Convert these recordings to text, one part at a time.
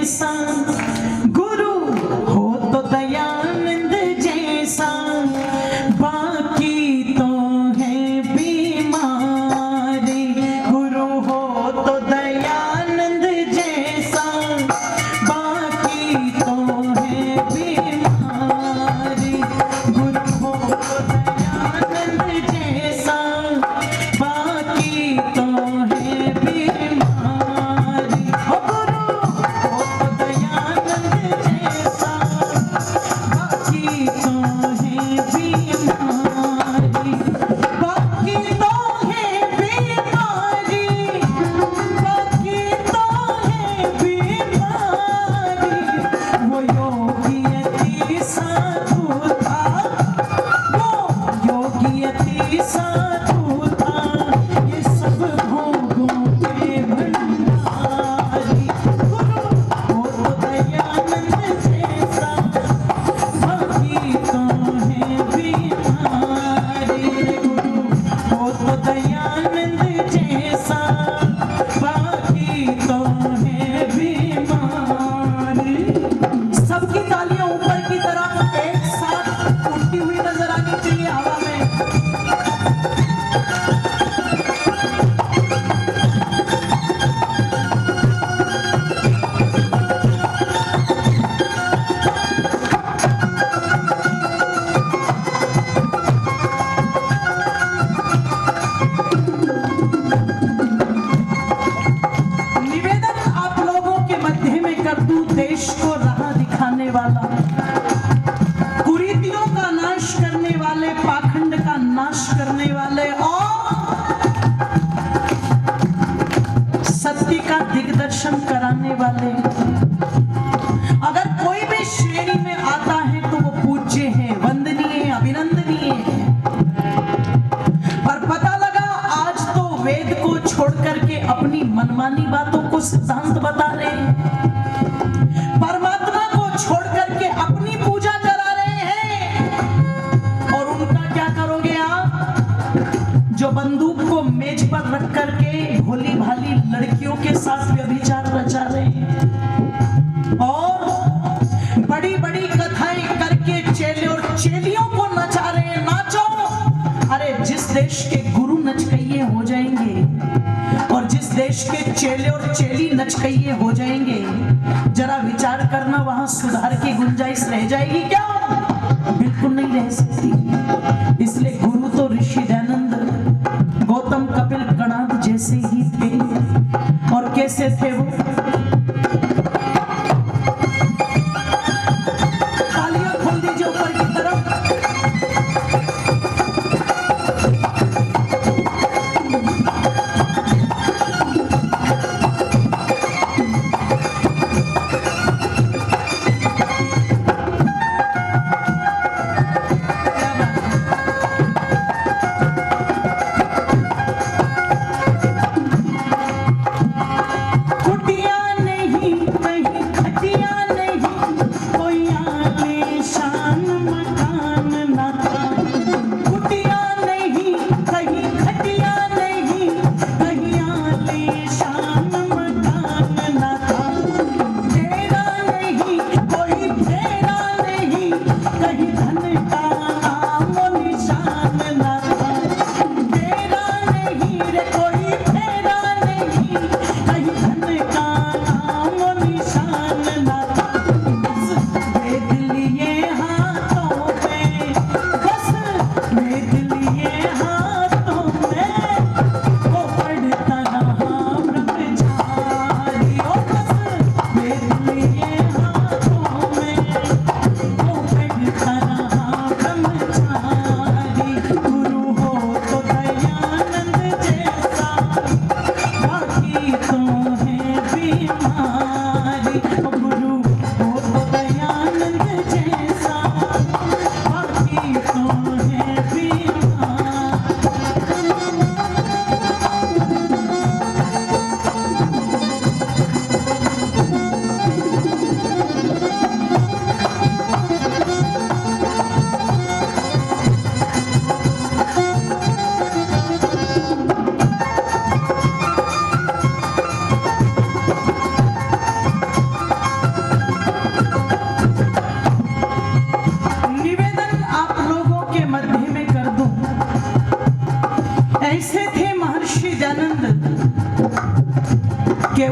जैसा, गुरु हो तो दयानंद जैसा, बाकी तो है बीमारी। गुरु हो तो दयानंद जैसा, बाकी तो है बीमारी। गुरु हो तो दयानंद जैसा, बाकी तो है बीमारी। हो गुरु हो तो दयानंद जैसा, बाकी तो है बीमारी। बाकी तो है बीमारी, बाकी तो है बीमारी। वो योगियती साधु था, वो योगियती साधु था, ये सब भोगों के भंडारी। गुरु हो तो दयानंद जैसा, बाकी तो है बीमारी। गुरु हो तो दयानंद जैसा, बाकी तो है बीमारी। सबकी तालियां ऊपर की तरफ एक साथ उठती हुई नजर आनी चाहिए हवा में। निवेदन आप लोगों के मध्य में कर दूं, देश को राह दिखाने वाला, कुरीतियों का नाश करने वाले, पाखंड का नाश करने वाले और सत्य का दिग्दर्शन कराने वाले। अगर कोई भी श्रेणी में आता है तो वो पूज्य है, वंदनीय, अभिनंदनीय है। पर पता लगा आज तो वेद को छोड़ करके अपनी मनमानी बातों को सिद्धांत बता रहे हैं, परमात्मा को छोड़ करके अपनी पूजा करा रहे हैं। और उनका क्या करोगे आप, जो बंदूक को मेज पर रख करके भोली भाली लड़कियों के साथ व्यभिचार रचा रहे हैं और बड़ी बड़ी कथाएं करके चेले और चेलियों को नचा रहे हैं। नाचो, अरे जिस देश के गुरु नचकइये हो जाएंगे और जिस देश के चेले और चेली नचकइये हो जाएंगे, जरा विचार करना वहां सुधार की गुंजाइश रह जाएगी क्या? बिल्कुल नहीं रह सकती। इसलिए गुरु तो ऋषि दयानंद, गौतम, कपिल, कणाद जैसे ही थे। और कैसे थे वो? तालियां खोल दीजिए ऊपर की तरफ।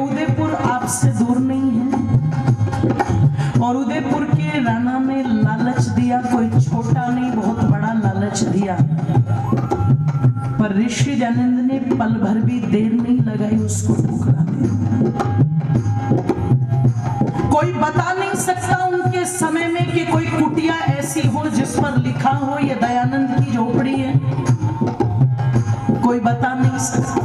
उदयपुर आपसे दूर नहीं है और उदयपुर के राणा ने लालच दिया, कोई छोटा नहीं बहुत बड़ा लालच दिया, पर ऋषि दयानंद ने पल भर भी देर नहीं लगाई उसको ठुकराने। कोई बता नहीं सकता उनके समय में कि कोई कुटिया ऐसी हो जिस पर लिखा हो ये दयानंद की झोपड़ी है, कोई बता नहीं सकता।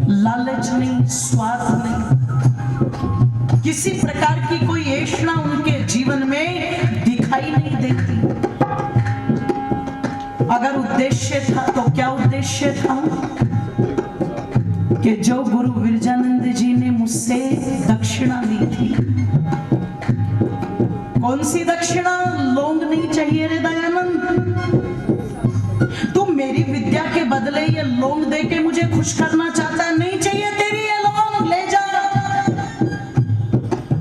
लालच नहीं, स्वार्थ नहीं, किसी प्रकार की कोई ऐषणा उनके जीवन में दिखाई नहीं देती। अगर उद्देश्य था तो क्या उद्देश्य था कि जो गुरु विरजानंद जी ने मुझसे दक्षिणा ली थी, कौन सी दक्षिणा? लौंग नहीं चाहिए रे दयानंद, तुम मेरी विद्या के बदले ये लौंग दे के मुझे खुश करना चाहता है, नहीं चाहिए तेरी ये लौंग, ले जा।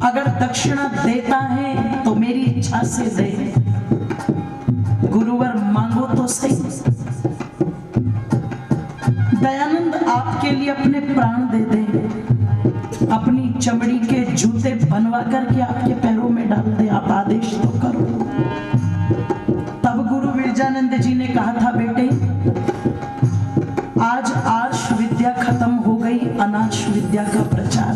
अगर दक्षिणा देता है तो मेरी इच्छा से दे, गुरुवर मांगो तो सही। दयानंद आपके लिए अपने प्राण दे दे, अपनी चमड़ी के जूते बनवा करके आपके पैरों में डाल दे, आप आदेश तो करो। तब गुरु विरजानंद जी ने कहा था, बेटे आज आर्ष विद्या खत्म हो गई, अनार्ष विद्या का प्रचार।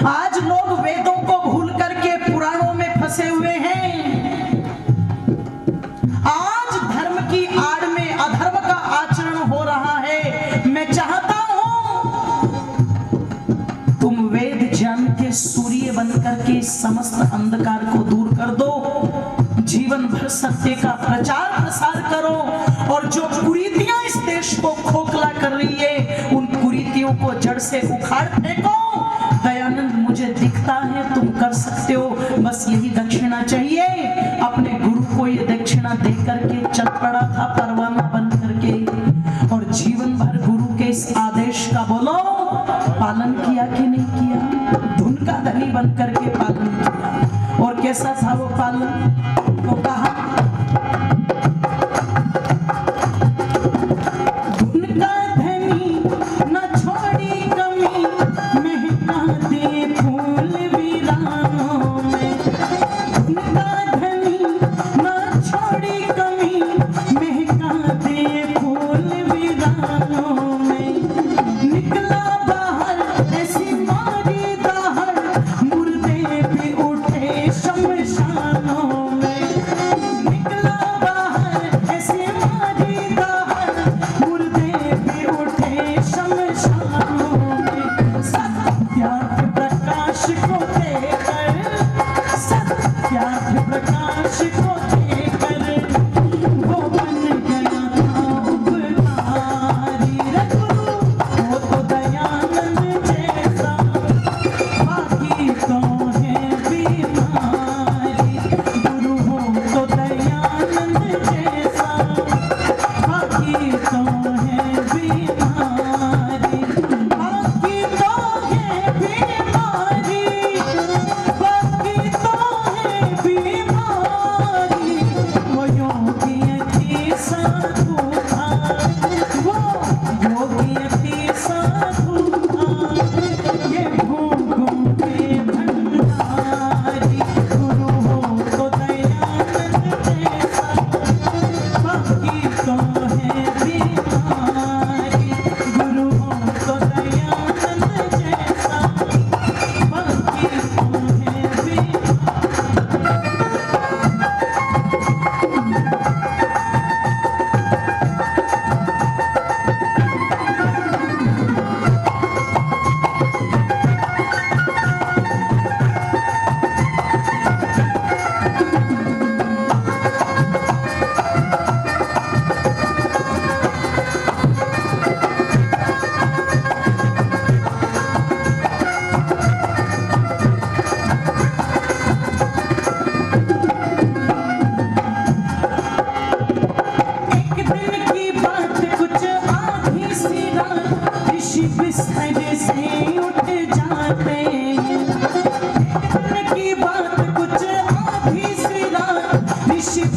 आज लोग वेदों को भूल करके पुराणों में फंसे हुए हैं। आज धर्म की आड़ में अधर्म का आचरण हो रहा है। मैं चाहता हूं तुम वेद ज्ञान के सूर्य बनकर के समस्त अंधकार को दूर कर दो, जीवन भर सत्य का प्रचार प्रसार करो, और जो कुरीतियां इस देश को खोखला कर रही है उन कुरीतियों को जड़ से उखाड़ फेंको। दयानंद मुझे दिखता है तुम कर सकते हो, बस यही दक्षिणा चाहिए। अपने गुरु को ये दक्षिणा देकर के चल पड़ा था परवाना बन करके, और जीवन भर गुरु के इस आदेश का बोलो पालन किया कि नहीं किया? धुन का धनी बन करके पालन किया। और कैसा था वो पालन? तो कहा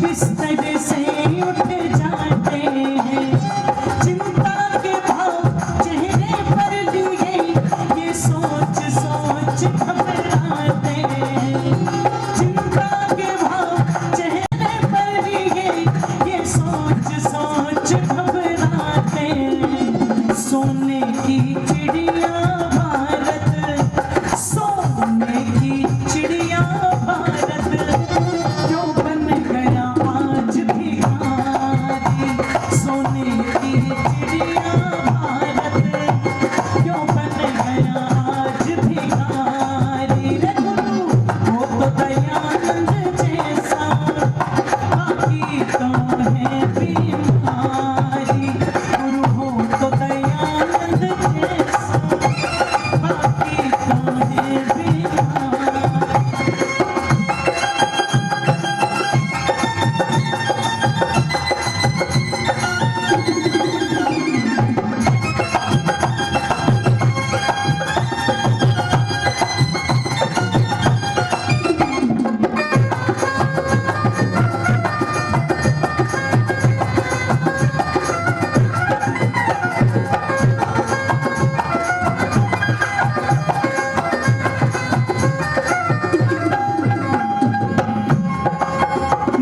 बिस्तर से उठ जाते हैं, चिंता के भाव सोने की चिड़िया भारत, सोने की चिड़िया भारत, क्यों बन गया आज भिखारी। सोने की चिड़िया भारत, क्यों बन गया आज भिखारी। रे गुरु वो तो दयानंद जैसा, बाकी तो है बीमारी। गुरु हो तो दयानंद जैसा, बाकी तो है बीमारी।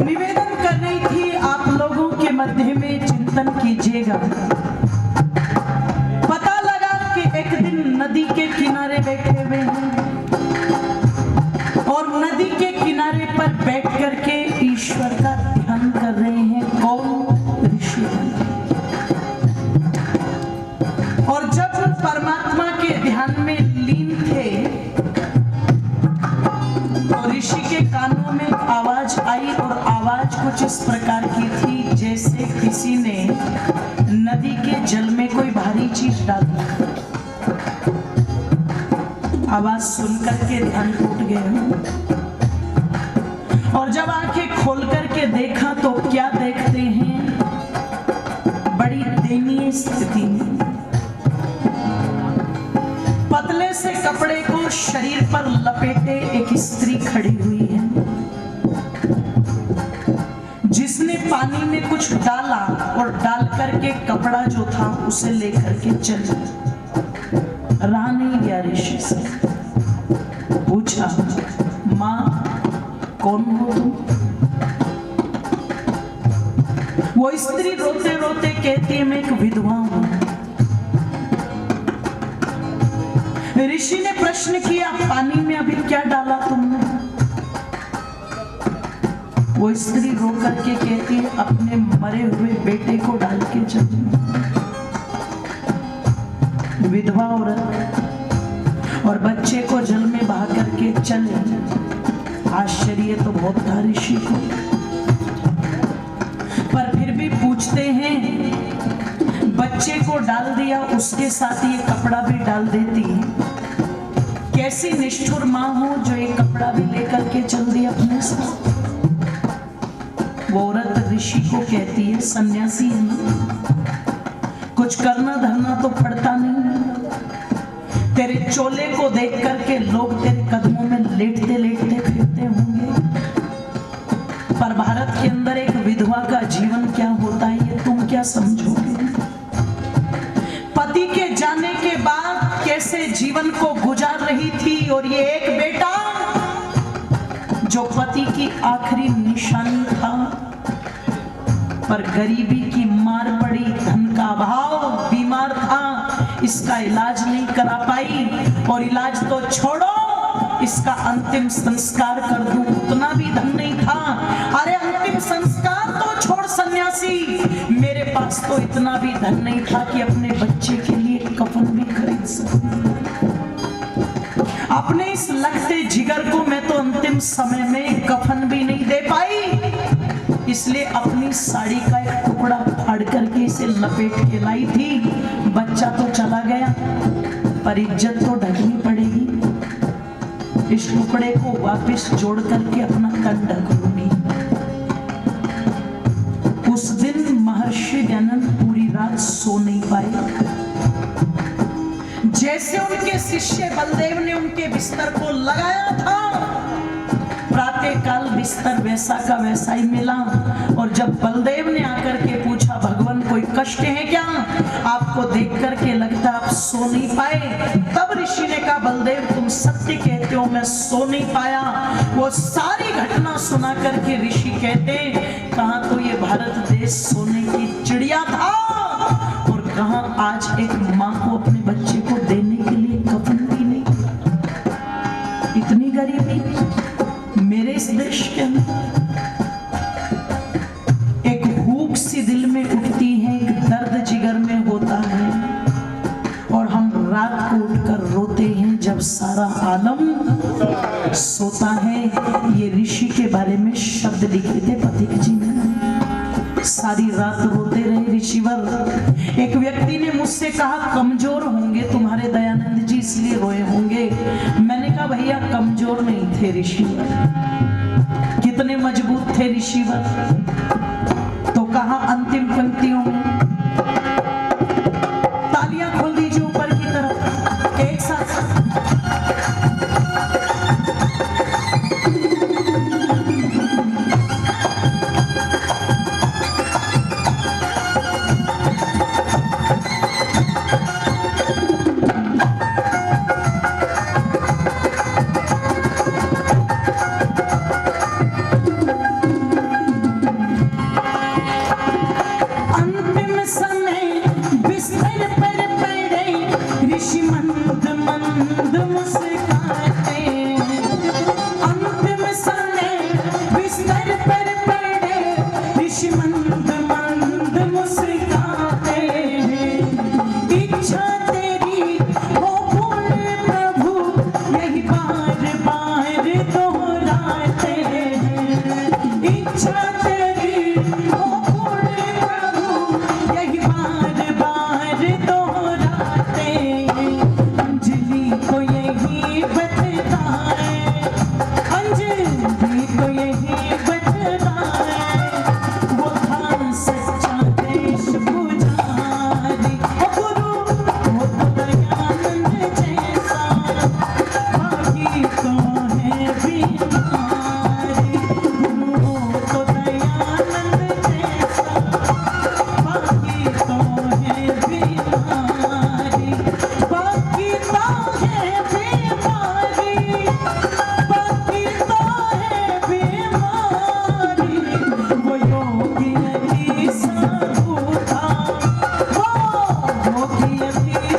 निवेदन कर रही थी आप लोगों के मध्य में चिंतन कीजिएगा। पता लगा कि एक दिन नदी के किनारे बैठे हुए हैं और नदी के किनारे पर बैठ करके ईश्वर का ध्यान कर रहे हैं। कौन? ऋषि। और जब परमात्मा के ध्यान में लीन थे तो ऋषि के कानों में आवाज आई और आवाज कुछ इस प्रकार की थी जैसे किसी ने नदी के जल में कोई भारी चीज डाली। आवाज सुनकर के ध्यान टूट गया और जब आंखें खोल करके देखा तो क्या देखते हैं, बड़ी दयनीय स्थिति में पतले से कपड़े को शरीर पर लपेटे एक स्त्री खड़ी हुई है, जिसने पानी में कुछ डाला और डाल करके कपड़ा जो था उसे लेकर के चली। रहा नहीं गया ऋषि से। पूछा, माँ कौन हो तुम? वो स्त्री रोते रोते कहती है, मैं एक विधवा हूं। ऋषि ने प्रश्न किया, पानी में अभी क्या डाला तुमने? वो स्त्री रो करके कहती है, अपने मरे हुए बेटे को डाल के चली। विधवा औरत और बच्चे को जल में बहा करके चले। आश्चर्य तो बहुत था ऋषि को, पर फिर भी पूछते हैं, बच्चे को डाल दिया, उसके साथ ये कपड़ा भी डाल देती है। कैसी निष्ठुर माँ हो जो ये कपड़ा भी लेकर के चल दी अपने साथ। वो औरत ऋषि को कहती है, सन्यासी है ना, कुछ करना धरना तो पड़ता नहीं। तेरे चोले को देख करके लोग तेरे कदमों में लेटते लेटते फिरते होंगे, पर भारत के अंदर एक विधवा का जीवन क्या होता है ये तुम क्या समझोगे? पति के जाने के बाद कैसे जीवन को गुजार रही थी, और ये एक बेटा जो पति की आखिरी निशानी था, पर गरीबी की मार पड़ी, धन का अभाव, बीमार था, इसका इलाज नहीं करा पाई। और इलाज तो छोड़ो, इसका अंतिम संस्कार कर दूं उतना भी धन नहीं था। अरे अंतिम संस्कार तो छोड़ सन्यासी, मेरे पास तो इतना भी धन नहीं था कि अपने बच्चे के लिए कफन भी खरीद सकूं। अपने इस लगते जिगर को मैं तो अंतिम समय में कफन भी नहीं दे पाई, इसलिए अपनी साड़ी का एक टुकड़ा फाड़ करके इसे लपेट के लाई थी। बच्चा तो चला गया, पर इज्जत तो ढकनी पड़ेगी। इस टुकड़े को वापस जोड़ करके अपना तन ढक लूंगी। उस दिन महर्षि दयानंद पूरी रात सो नहीं पाए। जैसे उनके शिष्य बलदेव ने उनके बिस्तर को लगाया था, प्रातः काल बिस्तर वैसा का वैसा ही मिला। और जब बलदेव ने आकर के पूछा, भगवान कोई कष्ट है क्या? आपको देख करके लगता आप सो नहीं पाए। तब ऋषि ने कहा, बलदेव तुम सत्य कहते हो, मैं सो नहीं पाया। वो सारी घटना सुना करके ऋषि कहते, कहा तो ये भारत देश सोने की चिड़िया था, और कहाँ आज एक माँ को अपने बच्चे को देने के लिए कफन भी नहीं। इतनी गरीबी मेरे इस देश के अंदर। एक भूख सी दिल में उठती है, एक दर्द जिगर में होता है, और हम रात को उठकर रोते हैं जब सारा आलम सोता है। ये ऋषि के बारे में शब्द लिखे थे पथिक जी ने। सारी रात रोते रहे ऋषिवर। एक व्यक्ति ने मुझसे कहा कमजोर होंगे तुम्हारे दयानंद जी इसलिए रोए होंगे। मैंने कहा भैया कमजोर नहीं थे ऋषिवर, कितने मजबूत थे ऋषिवर। तो कहा अंतिम पंक्तियों में, तालियां खोल दीजिए ऊपर की तरफ एक साथ।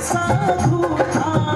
साधु था।